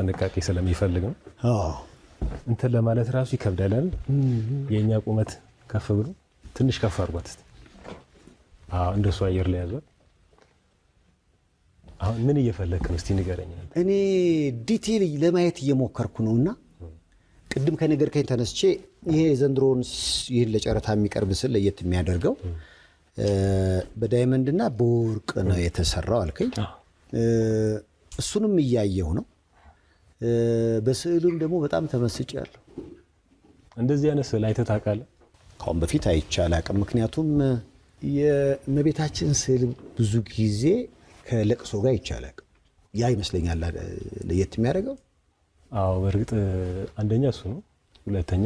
ጥንቃቄ ስለሚፈልግ ነው። እንትን ለማለት ራሱ ይከብዳል። የኛ ቁመት ከፍ ብሎ ትንሽ ከፍ አድርጓት እስቲ። እንደሱ አየር ላይ ያዟት። አሁን ምን እየፈለክ ነው? እስቲ ንገረኝ። እኔ ዲቴል ለማየት እየሞከርኩ ነውና ቅድም ከነገርከኝ ተነስቼ ይሄ ዘንድሮን ይህን ለጨረታ የሚቀርብ ስል ለየት የሚያደርገው በዳይመንድና በወርቅ ነው የተሰራው አልከኝ። እሱንም እያየሁ ነው። በስዕሉም ደግሞ በጣም ተመስጫለሁ። እንደዚህ አይነት ስዕል አይተህ ታውቃለህ? ካሁን በፊት አይቼ አላውቅም። ምክንያቱም የእመቤታችን ስዕል ብዙ ጊዜ ከለቅሶ ጋር አይቼ አላውቅም። ያ ይመስለኛል ለየት የሚያደርገው። በእርግጥ አንደኛ እሱ ነው። ሁለተኛ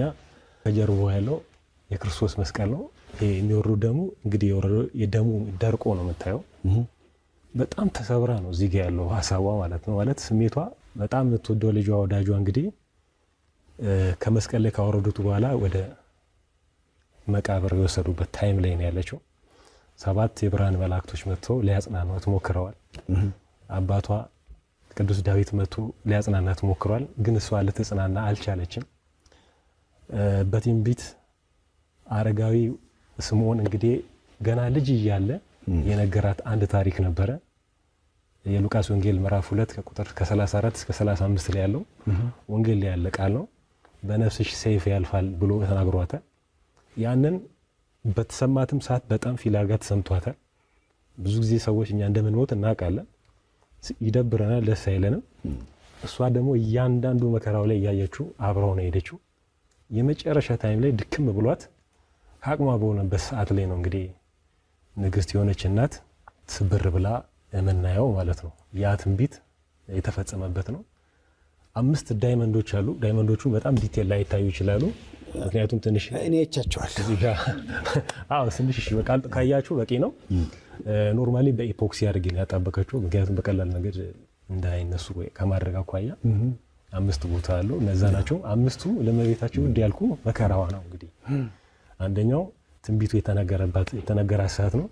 ከጀርባው ያለው የክርስቶስ መስቀል ነው። የሚወርዱ ደሙ እንግዲህ የደሙ ደርቆ ነው የምታየው። በጣም ተሰብራ ነው እዚህ ጋር ያለው ሀሳቧ ማለት ነው። ማለት ስሜቷ በጣም የምትወደው ልጇ ወዳጇ እንግዲህ ከመስቀል ላይ ካወረዱት በኋላ ወደ መቃብር የወሰዱበት ታይም ላይ ነው ያለችው። 7 የብርሃን መላእክቶች መጥተው ሊያጽናኗት ሞክረዋል። አባቷ ቅዱስ ዳዊት መጥቶ ሊያጽናናት ሞክሯል። ግን እሷ ልትጽናና አልቻለችም። በትንቢት አረጋዊ ስምዖን እንግዲህ ገና ልጅ እያለ የነገራት አንድ ታሪክ ነበረ። የሉቃስ ወንጌል ምዕራፍ 2 ከቁጥር ከ34 እስከ 35 ላይ ያለው ወንጌል ላይ ያለ ቃል ነው። በነፍስሽ ሰይፍ ያልፋል ብሎ ተናግሯታል። ያንን በተሰማትም ሰዓት በጣም ፊላጋ ተሰምቷታል። ብዙ ጊዜ ሰዎች እኛ እንደምንሞት እናውቃለን፣ ይደብረናል፣ ደስ አይለንም። እሷ ደግሞ እያንዳንዱ መከራው ላይ እያየችው አብረው ነው ሄደችው። የመጨረሻ ታይም ላይ ድክም ብሏት አቅሟ በሆነበት ሰዓት ላይ ነው እንግዲህ ንግስት የሆነች እናት ስብር ብላ የምናየው ማለት ነው። ያ ትንቢት የተፈጸመበት ነው። 5 ዳይመንዶች አሉ። ዳይመንዶቹ በጣም ዲቴል ላይ ይታዩ ይችላሉ። ምክንያቱም ትንሽ እኔ እቻቸዋለሁ። ትንሽ በቃ ካያችሁ በቂ ነው። ኖርማሊ በኢፖክሲ አድርጌ ነው ያጣበቀችው። ምክንያቱም በቀላል ነገር እንዳይነሱ ከማድረግ አኳያ 5 ቦታ አለው። እነዛ ናቸው 5ቱ ለእመቤታችን ውድ ያልኩ መከራዋ ነው። እንግዲህ አንደኛው ትንቢቱ የተነገራት ሰዓት ነው።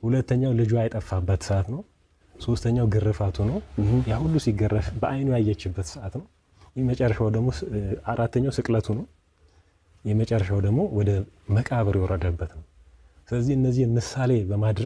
ሁለተኛው ልጇ የጠፋበት ሰዓት ነው። ሶስተኛው ግርፋቱ ነው። ያ ሁሉ ሲገረፍ በአይኑ ያየችበት ሰዓት ነው። የመጨረሻው ደግሞ አራተኛው ስቅለቱ ነው። የመጨረሻው ደግሞ ወደ መቃብር የወረደበት ነው። ስለዚህ እነዚህን ምሳሌ በማድረግ